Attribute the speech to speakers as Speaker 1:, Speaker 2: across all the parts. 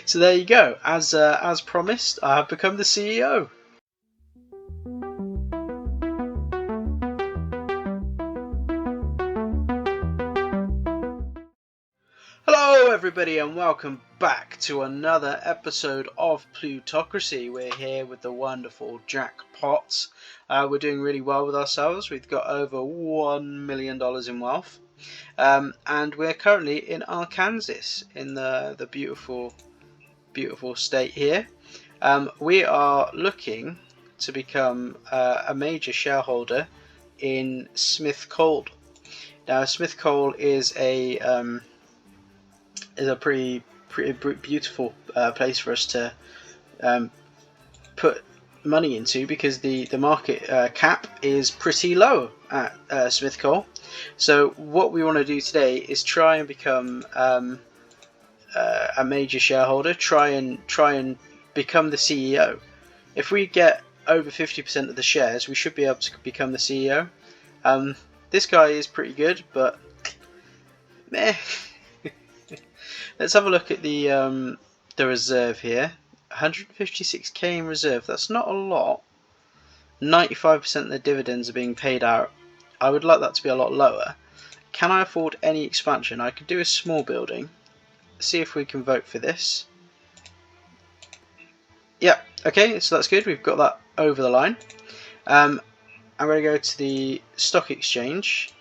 Speaker 1: So there you go. As promised, I have become the CEO. Hello everybody and welcome back to another episode of Plutocracy. We're here with the wonderful Jack Pott. We're doing really well with ourselves. We've got over $1 million in wealth. And we're currently in Arkansas, in the beautiful state here. We are looking to become a major shareholder in Smith Coal. Now Smith Coal is a pretty beautiful place for us to put money into, because the market cap is pretty low at Smith Coal. So what we want to do today is try and become a major shareholder, try and become the CEO. If we get over 50% of the shares, we should be able to become the CEO. This guy is pretty good, but meh. Let's have a look at the reserve here. 156k in reserve. That's not a lot. 95% of the dividends are being paid out. I would like that to be a lot lower. Can I afford any expansion? I could do a small building. See if we can vote for this. Yeah, okay, so that's good. We've got that over the line. I'm going to go to the stock exchange,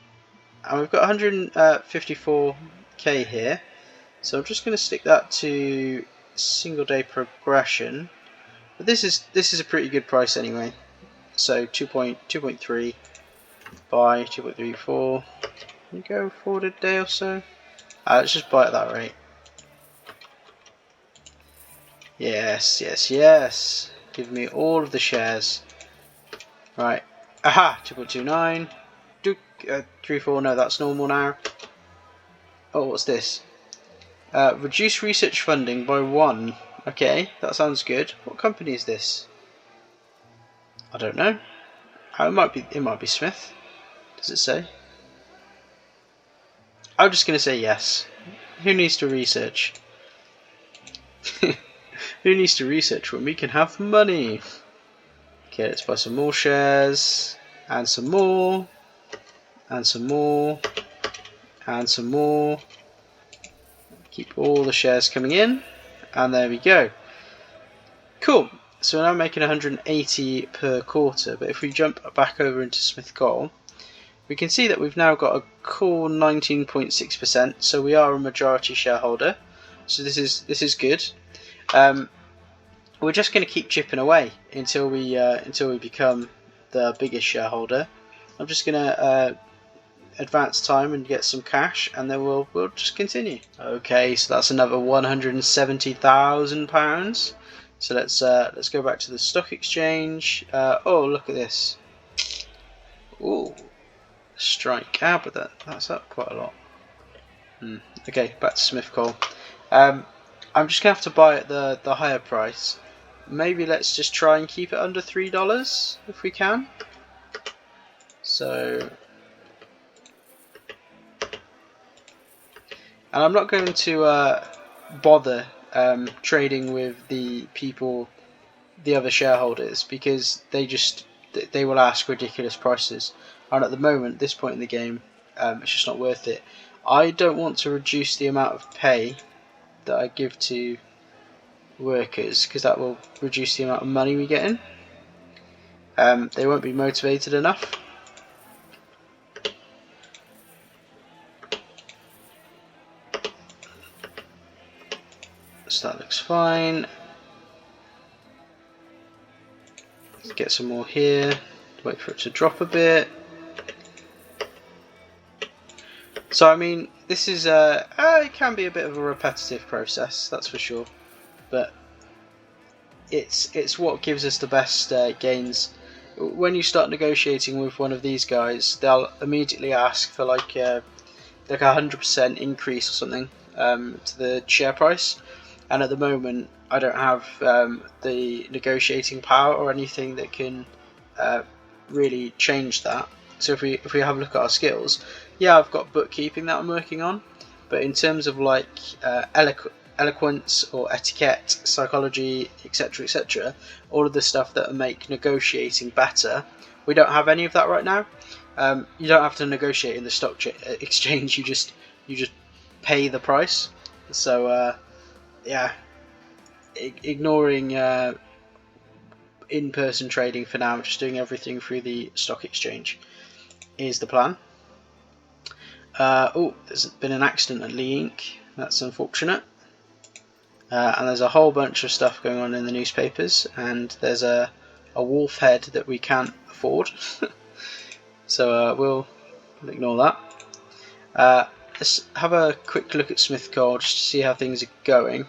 Speaker 1: and we've got 154k here. So I'm just going to stick that to single day progression. But this is a pretty good price anyway. So 2.3 buy 2.34. Can you go forward a day or so? Let's just buy at that rate. Yes. Give me all of the shares. Right. Aha! 2.29. 3.4. No, that's normal now. Oh, what's this? Reduce research funding by 1. Okay, that sounds good. What company is this? I don't know. It might be Smith. Does it say? I'm just going to say yes. Who needs to research? Who needs to research when we can have money? Okay, let's buy some more shares, and some more, and some more, and some more. Keep all the shares coming in, and there we go. Cool. So we're now making 180 per quarter, but if we jump back over into Smith Coal, we can see that we've now got a cool 19.6%, so we are a majority shareholder. So this is good. We're just going to keep chipping away until we become the biggest shareholder. I'm just going to advance time and get some cash, and then we'll just continue. Okay, so that's another £170,000. So let's go back to the stock exchange. Oh, look at this. Ooh, strike. But that's up quite a lot. Okay, back to Smith Coal. I'm just gonna have to buy at the higher price. Maybe let's just try and keep it under $3 if we can. So, and I'm not going to bother trading with the other shareholders, because they will ask ridiculous prices, and at the moment, this point in the game, it's just not worth it. I don't want to reduce the amount of pay that I give to workers, because that will reduce the amount of money we get in. They won't be motivated enough. So that looks fine. Let's get some more here. Wait for it to drop a bit. So I mean, this is it can be a bit of a repetitive process, that's for sure, but it's what gives us the best gains. When you start negotiating with one of these guys, they'll immediately ask for like a 100% increase or something to the share price, and at the moment I don't have the negotiating power or anything that can really change that. So if we have a look at our skills, yeah, I've got bookkeeping that I'm working on, but in terms of like eloquence or etiquette, psychology, etc., all of the stuff that make negotiating better. We don't have any of that right now. You don't have to negotiate in the stock exchange. You just pay the price. So yeah, ignoring in-person trading for now, just doing everything through the stock exchange is the plan. Oh, there's been an accident at Lee Inc. That's unfortunate. And there's a whole bunch of stuff going on in the newspapers, and there's a wolf head that we can't afford. So we'll ignore that. Let's have a quick look at Smith Coal just to see how things are going.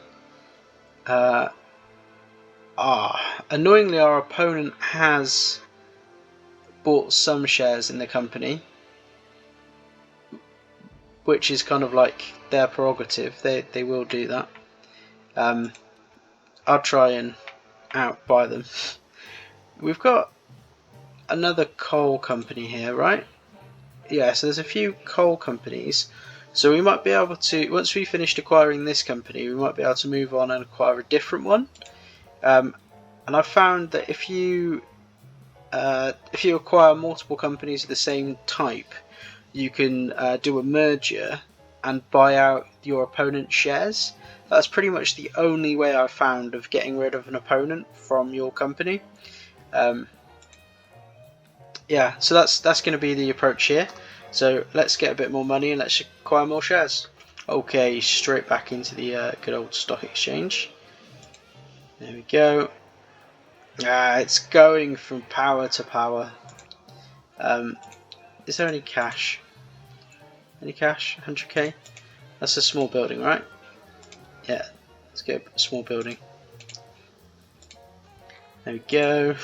Speaker 1: Annoyingly, our opponent has bought some shares in the company, which is kind of like their prerogative. They will do that. I'll try and outbuy them. We've got another coal company here, right? Yeah, so there's a few coal companies. So we might be able to, once we finished acquiring this company, we might be able to move on and acquire a different one. And I've found that if you acquire multiple companies of the same type, you can do a merger and buy out your opponent's shares. That's pretty much the only way I've found of getting rid of an opponent from your company. Yeah, so that's going to be the approach here. So let's get a bit more money and let's acquire more shares. Okay, straight back into the good old stock exchange. There we go. It's going from power to power. Is there any cash? Any cash? 100k? That's a small building, right? Yeah, let's go small building. There we go.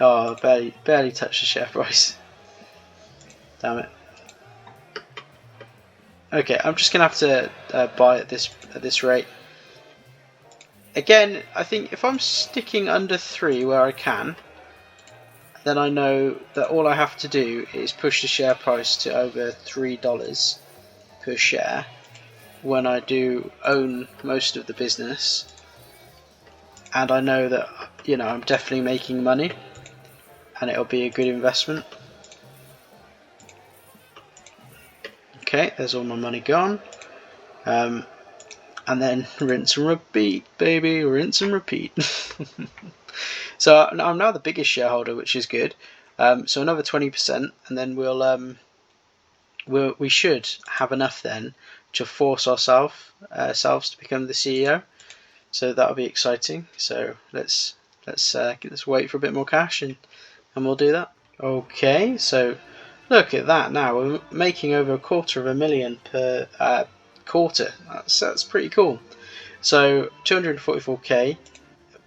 Speaker 1: Oh, barely touched the share price. Damn it. Okay, I'm just gonna have to buy at this rate. Again, I think if I'm sticking under 3 where I can, then I know that all I have to do is push the share price to over $3 per share when I do own most of the business, and I know that, you know, I'm definitely making money and it'll be a good investment. Okay, there's all my money gone. And then rinse and repeat, baby, rinse and repeat. So I'm now the biggest shareholder, which is good. So another 20%, and then we should have enough then to force ourselves to become the CEO. So that'll be exciting. So let's wait for a bit more cash and we'll do that. Okay, so look at that now. We're making over $250,000 per quarter. That's pretty cool. So 244k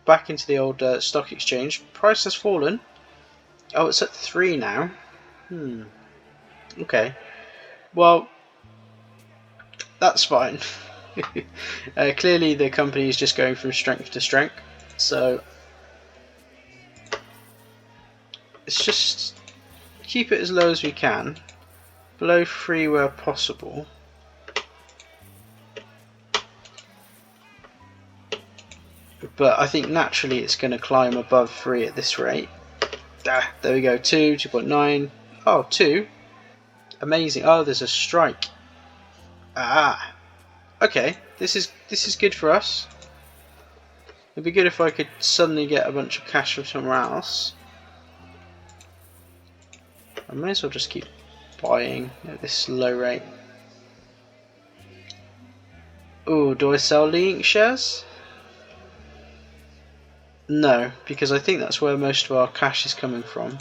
Speaker 1: back into the old stock exchange. Price has fallen. Oh, it's at 3 now. Okay. Well, that's fine. Clearly the company is just going from strength to strength. So let's just keep it as low as we can. Below 3 where possible. But I think naturally it's going to climb above 3 at this rate. There we go, 2, 2.9. Oh, 2. Amazing. Oh, there's a strike. Okay, this is good for us. It'd be good if I could suddenly get a bunch of cash from somewhere else. I may as well just keep buying at this low rate. Oh, do I sell Lee Inc shares? No, because I think that's where most of our cash is coming from.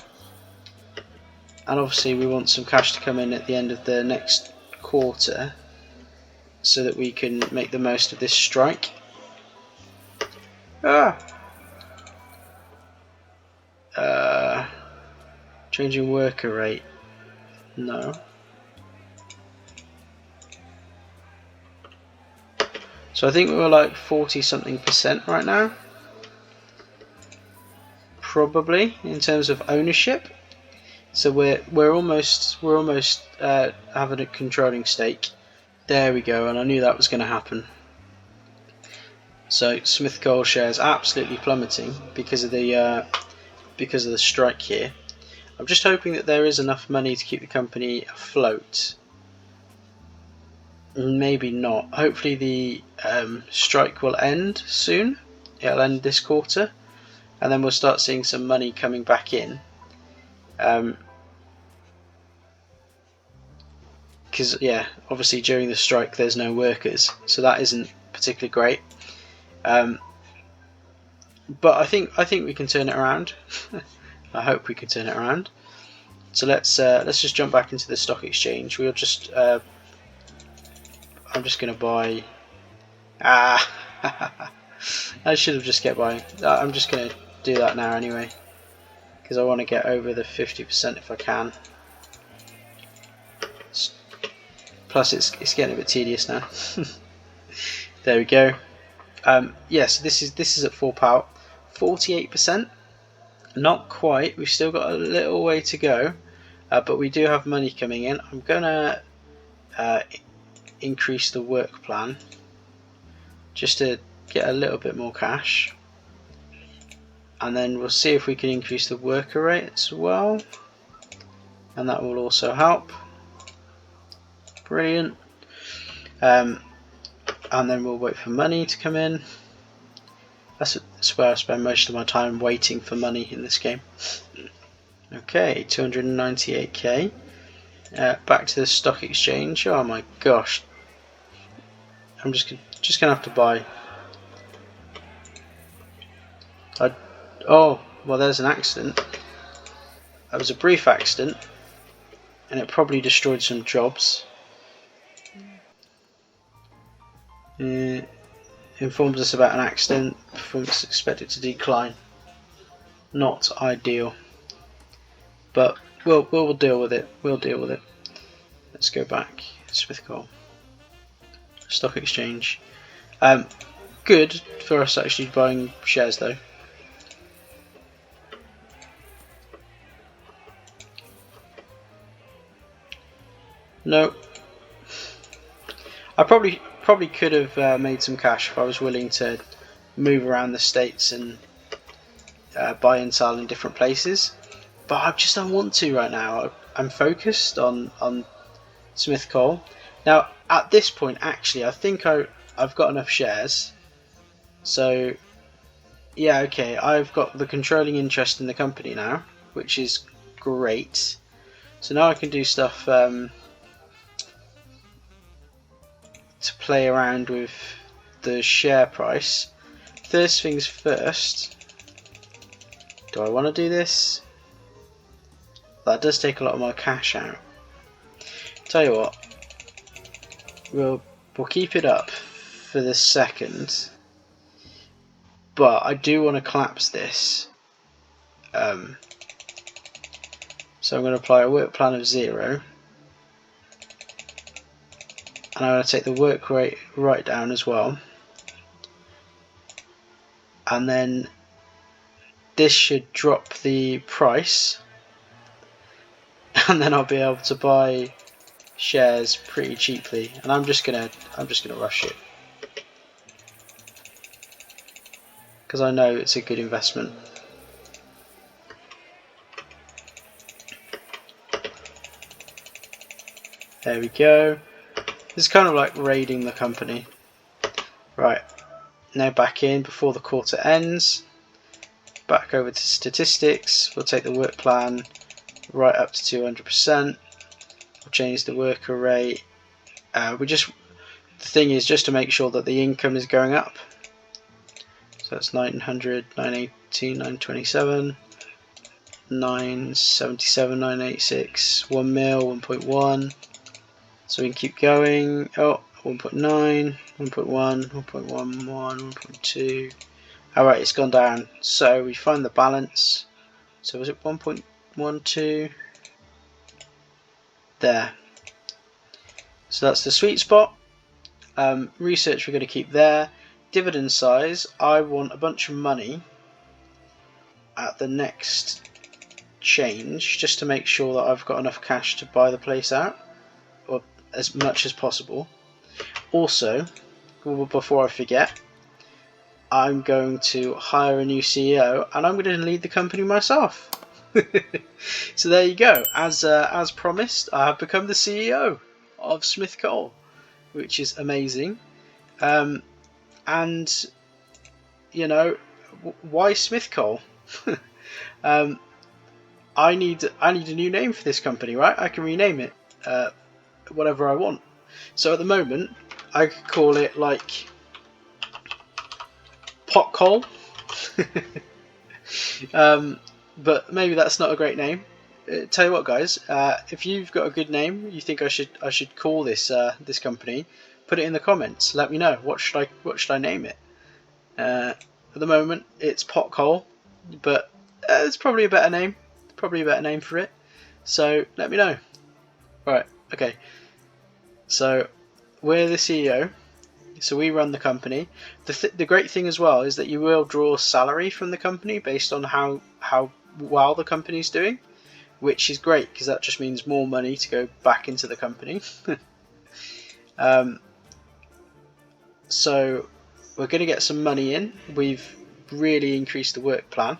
Speaker 1: And obviously we want some cash to come in at the end of the next quarter so that we can make the most of this strike. Changing worker rate. No. So I think we're like 40-something% right now. Probably in terms of ownership. So we're almost having a controlling stake. There we go, and I knew that was going to happen. So Smith Coal shares absolutely plummeting because of the strike here. I'm just hoping that there is enough money to keep the company afloat. Maybe not. Hopefully the strike will end soon. It'll end this quarter, and then we'll start seeing some money coming back in. Because yeah, obviously during the strike there's no workers, so that isn't particularly great. But I think we can turn it around. I hope we can turn it around. So let's just jump back into the stock exchange. We'll just I'm just going to buy. I should have just kept buying. I'm just going to do that now anyway, because I want to get over the 50% if I can. Plus, it's getting a bit tedious now. There we go. So this is at full power. 48%. Not quite. We've still got a little way to go, but we do have money coming in. I'm gonna increase the work plan just to get a little bit more cash, and then we'll see if we can increase the worker rate as well, and that will also help. Brilliant. And then we'll wait for money to come in. That's where I spend most of my time, waiting for money in this game. Okay, 298k. Back to the stock exchange. Oh my gosh, I'm just gonna have to buy. Oh well, there's an accident. That was a brief accident, and it probably destroyed some jobs. Informs us about an accident. Performance expected to decline. Not ideal, but we'll deal with it. We'll deal with it. Let's go back. Smith Coal. Stock exchange. Good for us actually buying shares though. No. I probably could have made some cash if I was willing to move around the states and buy and sell in different places, but I just don't want to right now. I'm focused on Smith Coal. Now at this point, actually, I think I've got enough shares. So yeah, okay, I've got the controlling interest in the company now, which is great. So now I can do stuff to play around with the share price. First things first, do I want to do this? That does take a lot of my cash out. Tell you what, we'll keep it up for the second, but I do want to collapse this. So I'm going to apply a work plan of 0. And I'm going to take the work rate right down as well, and then this should drop the price, and then I'll be able to buy shares pretty cheaply. And I'm just gonna rush it because I know it's a good investment. There we go. It's kind of like raiding the company. Right, now back in before the quarter ends. Back over to statistics. We'll take the work plan right up to 200%. We'll change the worker rate. The thing is just to make sure that the income is going up. So that's 900, 980, 927, 977, 986, 1 mil, 1.1. So we can keep going. Oh, 1.9, 1.1, 1.11, 1.2. Alright, it's gone down. So we find the balance. So was it 1.12? There. So that's the sweet spot. Research we're going to keep there. Dividend size, I want a bunch of money at the next change just to make sure that I've got enough cash to buy the place out, or as much as possible. Also, before I forget, I'm going to hire a new CEO and I'm going to lead the company myself. So there you go. As promised, I have become the CEO of Smith Coal, which is amazing. And you know, why Smith Coal? I need a new name for this company, right? I can rename it whatever I want. So at the moment, I could call it like Pot Coal. But maybe that's not a great name. Tell you what, guys, if you've got a good name you think I should call this this company, put it in the comments. Let me know. What should I name it? At the moment, it's Pot Coal, but it's probably a better name. Probably a better name for it. So let me know. Right. Okay. So we're the CEO. So we run the company. The great thing as well is that you will draw salary from the company based on how well the company's doing, which is great because that just means more money to go back into the company. So we're going to get some money in. We've really increased the work plan.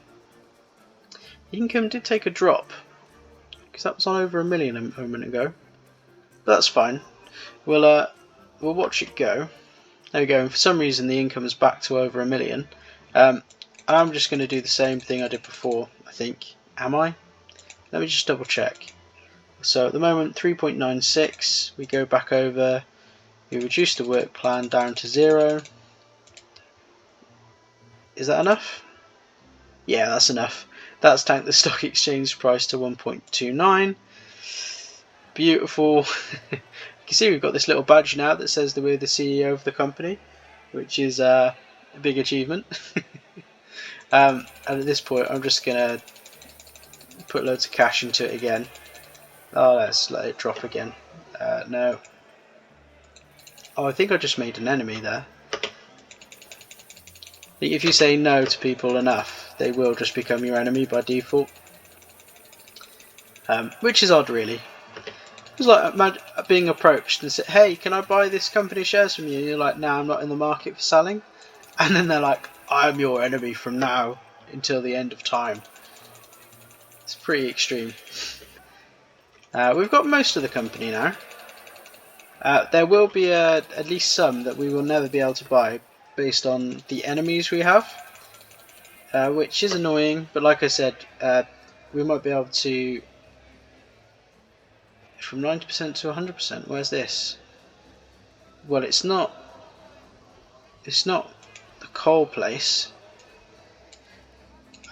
Speaker 1: Income did take a drop because that was on over 1 million a moment ago. But that's fine. We'll watch it go. There we go. And for some reason the income is back to over 1 million. And I'm just going to do the same thing I did before, I think. Am I? Let me just double check. So at the moment 3.96. We go back over. We reduce the work plan down to 0. Is that enough? Yeah, that's enough. That's tanked the stock exchange price to 1.29. Beautiful. You can see we've got this little badge now that says that we're the CEO of the company, which is a big achievement. And at this point I'm just going to put loads of cash into it again. Oh, let's let it drop again. No. Oh, I think I just made an enemy there. I think if you say no to people enough, they will just become your enemy by default. Which is odd, really. It's like being approached and said, "Hey, can I buy this company shares from you?" And you're like, "No, I'm not in the market for selling." And then they're like, "I'm your enemy from now until the end of time." It's pretty extreme. We've got most of the company now. There will be at least some that we will never be able to buy based on the enemies we have, which is annoying, but like I said, we might be able to from 90% to 100%. Where's this? Well, it's not the coal place.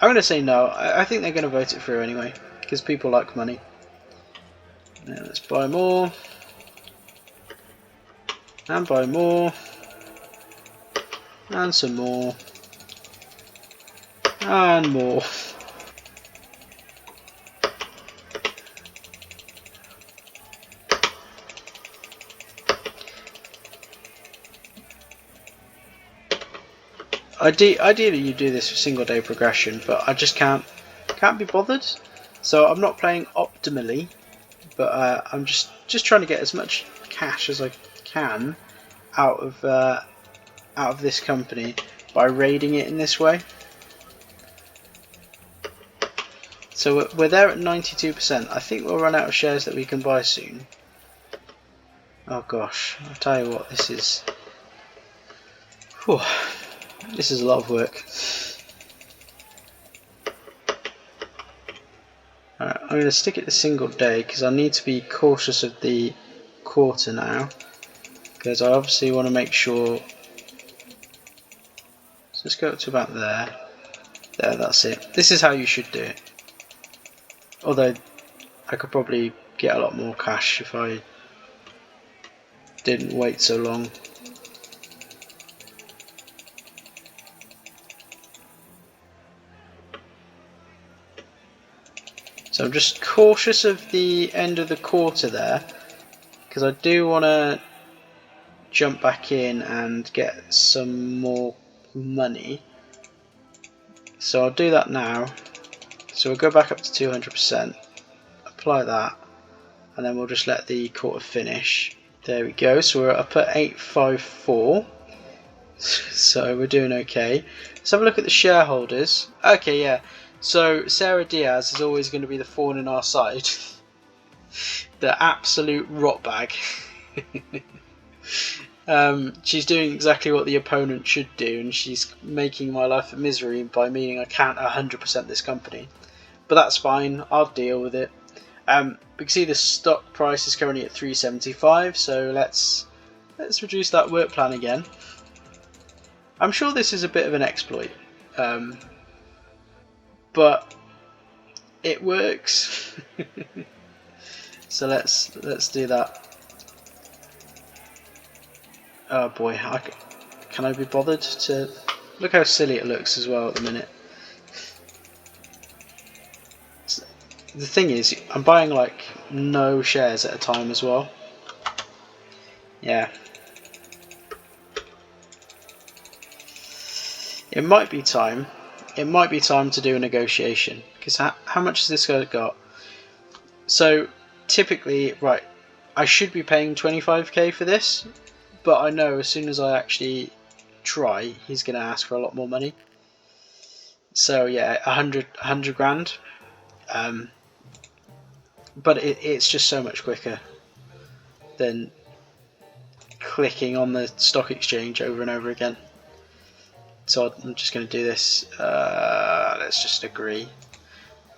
Speaker 1: I'm going to say no. I think they're going to vote it through anyway because people like money. Now let's buy more and buy more and some more and more. Ideally you do this for single day progression, but I just can't be bothered. So I'm not playing optimally, but I'm just trying to get as much cash as I can out of this company by raiding it in this way. So we're there at 92%. I think we'll run out of shares that we can buy soon. Oh gosh, I'll tell you what, this is... Whew, this is a lot of work. Alright, I'm going to stick it to single day because I need to be cautious of the quarter now. Because I obviously want to make sure... So let's go up to about there. There, that's it. This is how you should do it. Although I could probably get a lot more cash if I didn't wait so long. So I'm just cautious of the end of the quarter there because I do want to jump back in and get some more money. So I'll do that now. So we'll go back up to 200%, apply that, and then we'll just let the quarter finish. There we go. So we're up at 854. So we're doing okay. Let's have a look at the shareholders. Okay, yeah. So Sarah Diaz is always going to be the thorn in our side. The absolute rot bag. She's doing exactly what the opponent should do, and she's making my life a misery by meaning I can't 100% this company. But that's fine. I'll deal with it. We can see the stock price is currently at 375, so let's reduce that work plan again. I'm sure this is a bit of an exploit, but it works. So let's do that. Oh boy, can I be bothered to look how silly it looks as well at the minute. The thing is, I'm buying like no shares at a time as well. Yeah. It might be time to do a negotiation, because how much has this guy got? So typically, right, I should be paying 25k for this, but I know as soon as I actually try, he's going to ask for a lot more money. So yeah, 100 grand. But it's just so much quicker than clicking on the stock exchange over and over again. So I'm just going to do this. Let's just agree.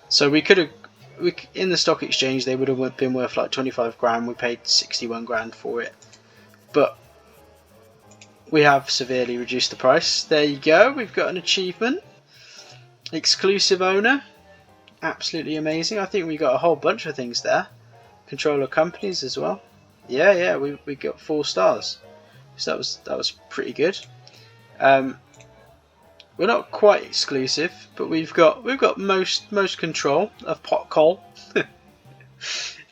Speaker 1: So we could have, in the stock exchange, they would have been worth like 25 grand. We paid 61 grand for it, but we have severely reduced the price. There you go. We've got an achievement. Exclusive owner. Absolutely amazing. I think we got a whole bunch of things there. Controller companies as well. Yeah, we got 4 stars. So that was pretty good. We're not quite exclusive, but we've got most control of pot coal.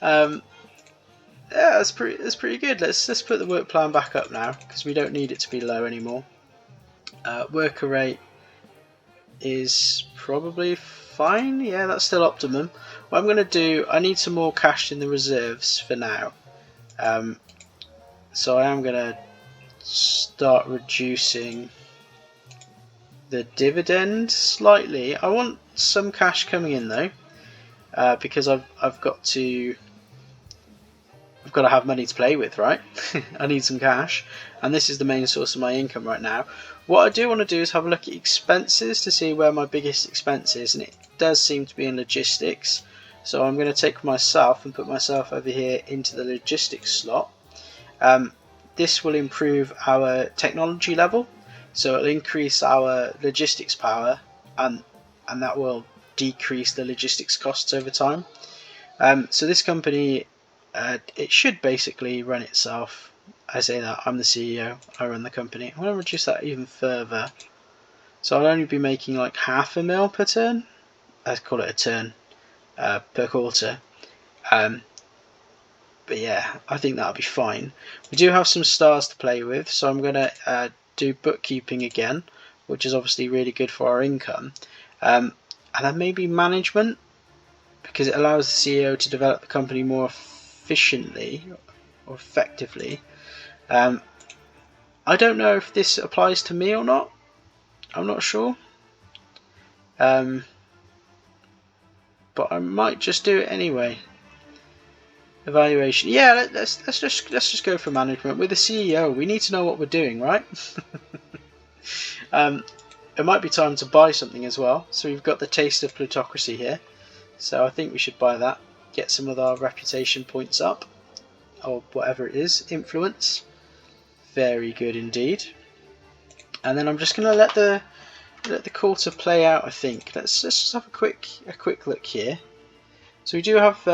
Speaker 1: Yeah, that's pretty good. Let's put the work plan back up now, because we don't need it to be low anymore. Worker rate is probably fine. Yeah, that's still optimum. What I'm going to do, I need some more cash in the reserves for now. So I am going to start reducing the dividend slightly. I want some cash coming in though, because I've got to have money to play with, right? I need some cash, and this is the main source of my income right now. What I do want to do is have a look at expenses to see where my biggest expense is, and it does seem to be in logistics. So I'm going to take myself and put myself over here into the logistics slot. This will improve our technology level, so it'll increase our logistics power, and that will decrease the logistics costs over time. So this company, it should basically run itself. I say that, I'm the CEO, I run the company. I'm going to reduce that even further. So I'll only be making like $500,000 per turn. Let's call it a turn per quarter. But yeah, I think that'll be fine. We do have some stars to play with, so I'm going to do bookkeeping again, which is obviously really good for our income. And then maybe management, because it allows the CEO to develop the company more efficiently or effectively. I don't know if this applies to me or not. I'm not sure. But I might just do it anyway. Evaluation. Yeah, let's just go for management. We're the CEO. We need to know what we're doing, right? It might be time to buy something as well. So we've got the taste of Plutocracy here. So I think we should buy that. Get some of our reputation points up, or whatever it is. Influence. Very good indeed. And then I'm just going to let the quarter play out. I think. Let's just have a quick look here. So we do have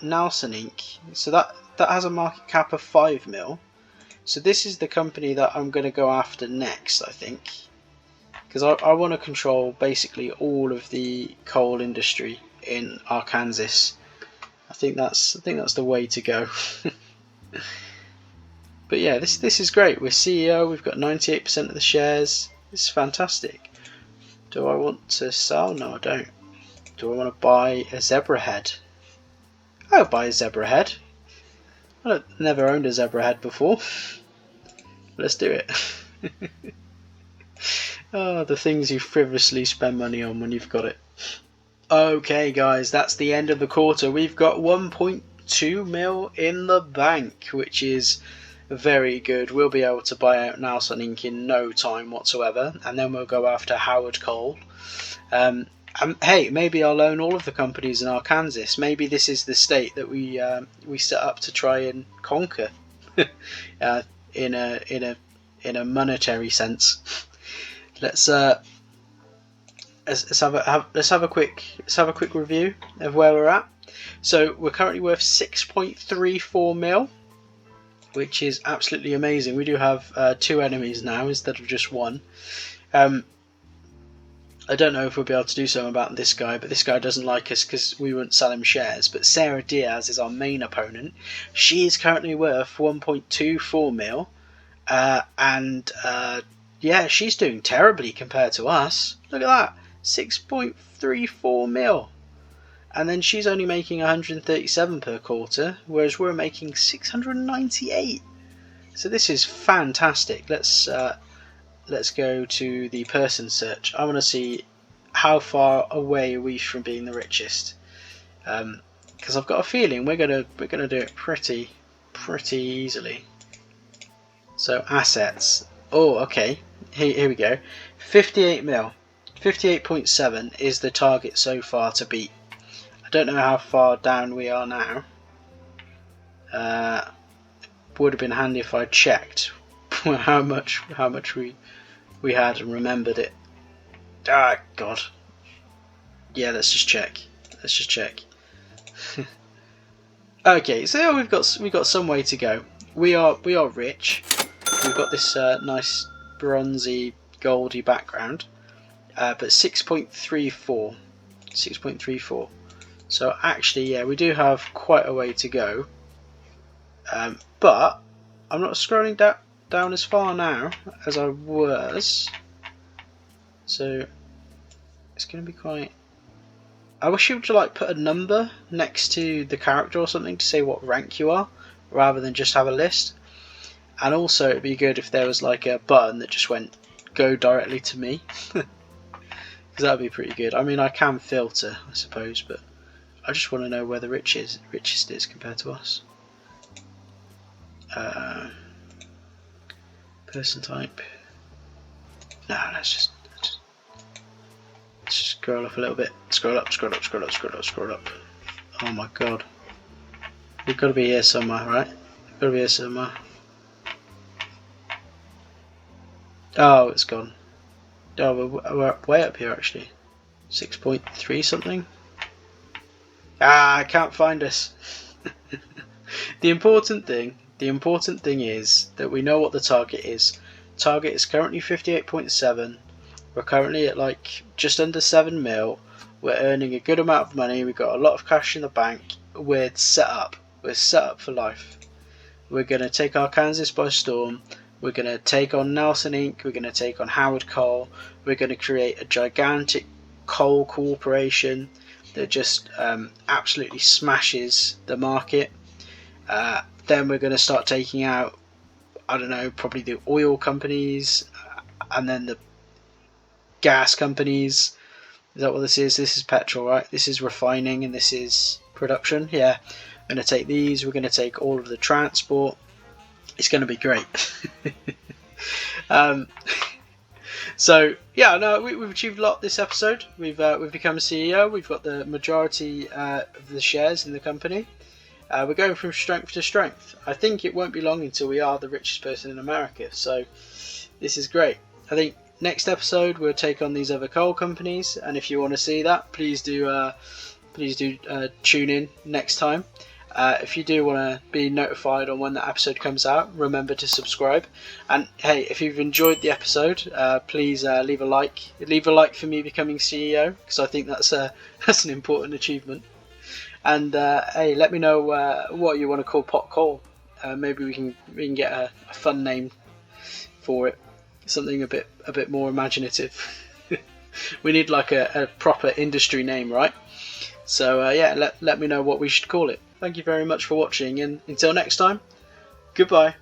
Speaker 1: Nelson Inc. So that has a market cap of 5 mil. So this is the company that I'm going to go after next, I think, because I want to control basically all of the coal industry in Arkansas. I think that's the way to go. But yeah, this is great. We're CEO. We've got 98% of the shares. This is fantastic. Do I want to sell? No, I don't. Do I want to buy a zebra head? I'll buy a zebra head. I've never owned a zebra head before. Let's do it. Oh, the things you frivolously spend money on when you've got it. Okay guys, that's the end of the quarter. We've got 1.2 mil in the bank, which is very good. We'll be able to buy out Nelson Inc. in no time whatsoever, and then we'll go after Howard Cole. And hey, maybe I'll own all of the companies in Arkansas. Maybe this is the state that we set up to try and conquer, in a monetary sense. Let's have a quick review of where we're at. So we're currently worth 6.34 mil, which is absolutely amazing. We do have 2 enemies now instead of just 1. I don't know if we'll be able to do something about this guy, but this guy doesn't like us because we won't sell him shares. But Sarah Diaz is our main opponent. She is currently worth 1.24 mil, and yeah, she's doing terribly compared to us. Look at that, 6.34 mil. And then she's only making 137 per quarter, whereas we're making 698. So this is fantastic. Let's go to the person search. I want to see how far away are we from being the richest, because I've got a feeling we're gonna do it pretty easily. So assets. Oh, okay. Here we go. 58 mil. 58.7 is the target so far to beat. I don't know how far down we are now. Would have been handy if I checked how much we had and remembered it. Ah, God. Yeah, let's just check. Okay, so we've got some way to go. We are rich. We've got this nice bronzy, goldy background, but 6.34. 6.34. So actually, yeah, we do have quite a way to go. But I'm not scrolling down as far now as I was, so it's going to be quite. I wish you would like put a number next to the character or something to say what rank you are, rather than just have a list. And also, it'd be good if there was like a button that just went go directly to me, because that'd be pretty good. I mean, I can filter, I suppose, but I just want to know where the richest is compared to us. Person type. No, let's just scroll up a little bit. Scroll up. Oh my God. We've got to be here somewhere, right? We've got to be here somewhere. Oh, it's gone. Oh, we're way up here actually. 6.3 something. Ah, I can't find us. The important thing is that we know what the target is. Target is currently 58.7. We're currently at like just under 7 mil. We're earning a good amount of money. We've got a lot of cash in the bank. We're set up. We're set up for life. We're going to take Arkansas by storm. We're going to take on Nelson Inc. We're going to take on Howard Cole. We're going to create a gigantic coal corporation that just absolutely smashes the market. Then we're going to start taking out, I don't know, probably the oil companies, and then the gas companies. Is that what this is? This is petrol, right? This is refining, and this is production. Yeah, we're going to take these. We're going to take all of the transport. It's going to be great. So yeah, no, we've achieved a lot this episode. We've become a CEO. We've got the majority of the shares in the company. We're going from strength to strength. I think it won't be long until we are the richest person in America. So this is great. I think next episode we'll take on these other coal companies, and if you want to see that, please do tune in next time. If you do want to be notified on when that episode comes out, remember to subscribe. And hey, if you've enjoyed the episode, please leave a like. Leave a like for me becoming CEO, because I think that's an important achievement. And hey, let me know what you want to call Pot Call. Maybe we can get a fun name for it, something a bit more imaginative. We need like a proper industry name, right? So yeah, let me know what we should call it. Thank you very much for watching, and until next time, goodbye.